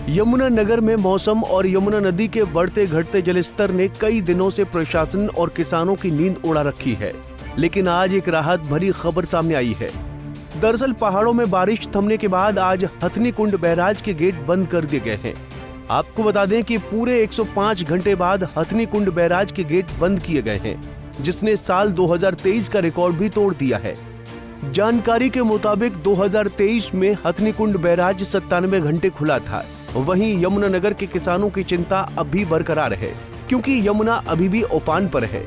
यमुना नगर में मौसम और यमुना नदी के बढ़ते घटते जलस्तर ने कई दिनों से प्रशासन और किसानों की नींद उड़ा रखी है, लेकिन आज एक राहत भरी खबर सामने आई है। दरअसल पहाड़ों में बारिश थमने के बाद आज हथनी कुंड बैराज के गेट बंद कर दिए गए हैं। आपको बता दें कि पूरे 105 घंटे बाद हथनी कुंड बैराज के गेट बंद किए गए हैं, जिसने साल 2023 का रिकॉर्ड भी तोड़ दिया है। जानकारी के मुताबिक 2023 में हथनी कुंड बैराज 97 घंटे खुला था। वहीं यमुना नगर के किसानों की चिंता अब भी बरकरार है, क्योंकि यमुना अभी भी उफान पर है।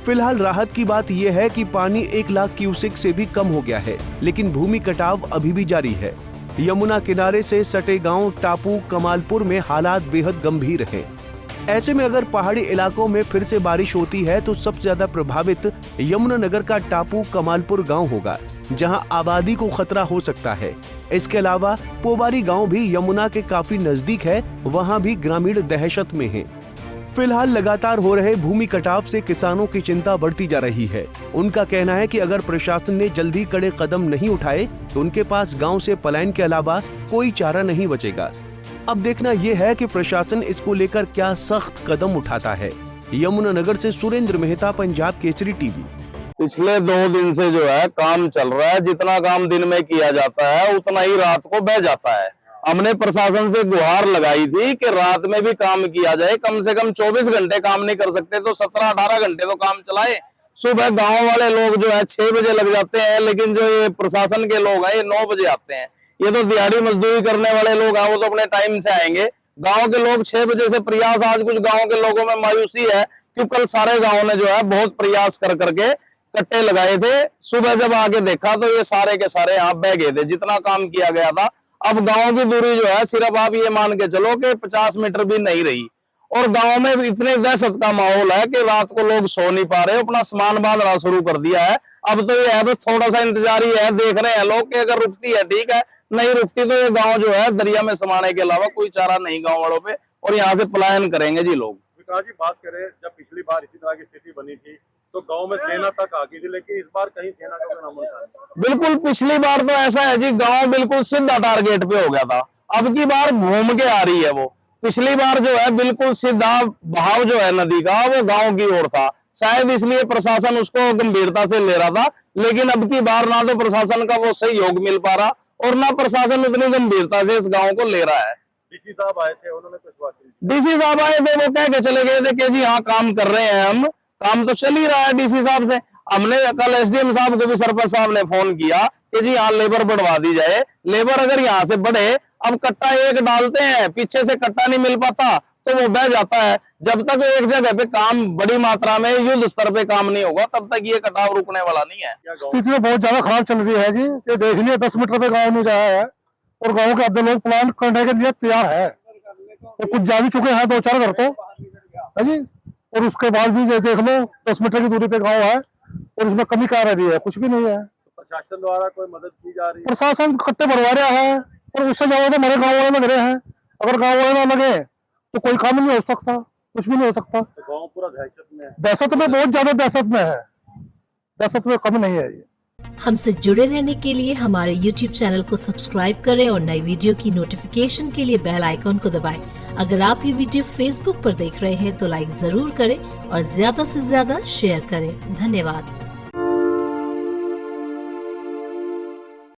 फिलहाल राहत की बात यह है कि पानी 1 लाख क्यूसेक से भी कम हो गया है, लेकिन भूमि कटाव अभी भी जारी है। यमुना किनारे से सटे गांव टापू कमालपुर में हालात बेहद गंभीर हैं। ऐसे में अगर पहाड़ी इलाकों में फिर से बारिश होती है तो सबसे ज्यादा प्रभावित यमुना नगर का टापू कमालपुर गांव होगा, जहां आबादी को खतरा हो सकता है। इसके अलावा पोबारी गांव भी यमुना के काफी नजदीक है, वहां भी ग्रामीण दहशत में हैं। फिलहाल लगातार हो रहे भूमि कटाव से किसानों की चिंता बढ़ती जा रही है। उनका कहना है कि अगर प्रशासन ने जल्दी कड़े कदम नहीं उठाए तो उनके पास गांव से पलायन के अलावा कोई चारा नहीं बचेगा। अब देखना यह है कि प्रशासन इसको लेकर क्या सख्त कदम उठाता है। यमुना नगर से सुरेंद्र मेहता, पंजाब केसरी टीवी। पिछले 2 दिन से जो है काम चल रहा है। जितना काम दिन में किया जाता है उतना ही रात को बह जाता है। हमने प्रशासन से गुहार लगाई थी कि रात में भी काम किया जाए, कम से कम 24 घंटे काम नहीं कर सकते तो 17-18 घंटे तो काम चलाए। सुबह गांव वाले लोग जो है 6 बजे लग जाते हैं, लेकिन जो ये प्रशासन के लोग हैं ये 9 बजे आते हैं। ये तो दिहाड़ी मजदूरी करने वाले लोग हैं, वो तो अपने टाइम से आएंगे। गाँव के लोग 6 बजे से प्रयास, आज कुछ गाँव के लोगों में मायूसी है क्योंकि कल सारे गाँव ने जो है बहुत प्रयास कर करके कट्टे लगाए थे। सुबह जब आके देखा तो ये सारे के सारे यहाँ बह गए थे, जितना काम किया गया था। अब गांव की दूरी जो है सिर्फ आप ये मान के चलो कि 50 मीटर भी नहीं रही, और गांव में इतने दहशत का माहौल है कि रात को लोग सो नहीं पा रहे। अपना सामान बांधना शुरू कर दिया है। अब तो ये है बस थोड़ा सा इंतजार ही है, देख रहे हैं लोग कि अगर रुकती है ठीक है, नहीं रुकती तो ये गाँव जो है दरिया में समाने के अलावा कोई चारा नहीं गाँव वालों पे, और यहाँ से पलायन करेंगे जी लोग। विकास जी, बात करें जब पिछली बार इसी तरह की स्थिति बनी थी तो गांव में सेना तक आ गई थी, लेकिन इस बार कहीं सेना का नाम नहीं। बिल्कुल पिछली बार तो ऐसा है जी, गांव बिल्कुल सीधा टारगेट पे हो गया था। अब की बार घूम के आ रही है वो। पिछली बार जो है बिल्कुल सीधा बहाव जो है नदी का वो गांव की ओर था, शायद इसलिए प्रशासन उसको गंभीरता से ले रहा था। लेकिन अब की बार ना तो प्रशासन का वो सहयोग मिल पा रहा और ना प्रशासन उतनी गंभीरता से इस गाँव को ले रहा है। डीसी साहब आए थे, उन्होंने कुछ बात की? डीसी साहब आए थे, वो कह के चले गए थे कि जी हाँ काम कर रहे हैं, हम काम तो चल ही रहा है डीसी साहब से। हमने कल एसडीएम साहब को भी सरपंच साहब ने फोन किया कि जी यहाँ लेबर बढ़वा दी जाए। लेबर अगर यहाँ से बढ़े, अब कट्टा एक डालते हैं, पीछे से कट्टा नहीं मिल पाता तो वो बह जाता है। जब तक एक जगह पे काम बड़ी मात्रा में युद्ध स्तर पे काम नहीं होगा तब तक ये कटाव रुकने वाला नहीं है। स्थिति तो बहुत ज्यादा खराब चल रही है जी। ये देख लिया 10 मीटर पे गाँव नहीं रहा है और गाँव के आधे लोग प्लान करने के लिए तैयार है, तो कुछ जा भी चुके हैं 2-4 घर तो है जी। और उसके बाद भी देख लो 10 मीटर की दूरी पे गांव है और उसमें कमी क्या रह रही है? कुछ भी नहीं है। प्रशासन द्वारा कोई मदद की जा रही है? प्रशासन कट्टे बढ़वा रहा है और उससे ज्यादा तो हमारे गाँव वाले लग रहे हैं। अगर गाँव वाले ना लगे तो कोई काम नहीं हो सकता, कुछ भी नहीं हो सकता। तो गाँव पूरा दहशत में है। दहशत में बहुत ज्यादा दहशत में है, दहशत में कम नहीं है ये। हमसे जुड़े रहने के लिए हमारे YouTube चैनल को सब्सक्राइब करें और नई वीडियो की नोटिफिकेशन के लिए बेल आइकॉन को दबाएं। अगर आप ये वीडियो Facebook पर देख रहे हैं तो लाइक जरूर करें और ज्यादा से ज्यादा शेयर करें। धन्यवाद।